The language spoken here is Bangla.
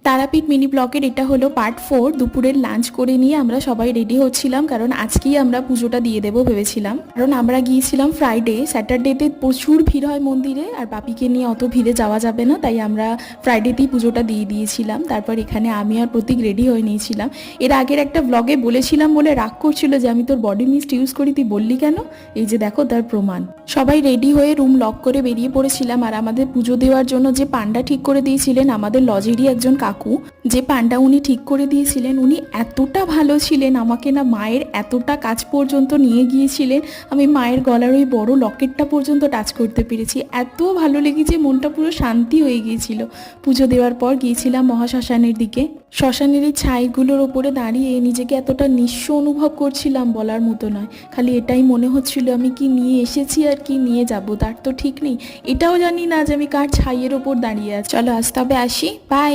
তারাপীঠ মিনি ব্লগের এটা হলো পার্ট 4। দুপুরের লাঞ্চ করে নিয়ে আমরা সবাই রেডি হচ্ছিলাম, কারণ আজকেই আমরা পুজোটা দিয়ে দেবো ভেবেছিলাম। কারণ আমরা গিয়েছিলাম ফ্রাইডে, স্যাটারডেতে প্রচুর ভিড় হয় মন্দিরে, আর বাপিকে নিয়ে অত ভিড়ে যাওয়া যাবে না, তাই আমরা ফ্রাইডেতেই পুজোটা দিয়ে দিয়েছিলাম। তারপর এখানে আমি আর প্রতীক রেডি হয়ে নিয়েছিলাম। এর আগের একটা ব্লগে বলেছিলাম বলে রাগ করছিল যে আমি তোর বডি মিস্ট ইউজ করি, তুই বললি কেন? এই যে দেখো তার প্রমাণ। সবাই রেডি হয়ে রুম লক করে বেরিয়ে পড়েছিলাম। আর আমাদের পুজো দেওয়ার জন্য যে পান্ডা ঠিক করে দিয়েছিলেন আমাদের লজেরই একজন কাকু, যে পান্ডা উনি ঠিক করে দিয়েছিলেন, উনি এতটা ভালো ছিলেন, আমাকে না মায়ের এতটা কাছ পর্যন্ত নিয়ে গিয়েছিলেন। আমি মায়ের গলার ওই বড় লকেটটা পর্যন্ত টাচ করতে পেরেছি। এত ভালো লেগেছে, মনটা পুরো শান্তি হয়ে গিয়েছিল। পুজো দেওয়ার পর গিয়েছিলাম মহাশ্মশানের দিকে। শ্মশানের এই ছাইগুলোর ওপরে দাঁড়িয়ে নিজেকে এতটা নিঃস্ব অনুভব করছিলাম, বলার মতো নয়। খালি এটাই মনে হচ্ছিল আমি কি নিয়ে এসেছি আর কি নিয়ে যাব তার তো ঠিক নেই। এটাও জানি না যে আমি কার ছাইয়ের ওপর দাঁড়িয়ে আছি। চলো আজ তবে আসি, বাই।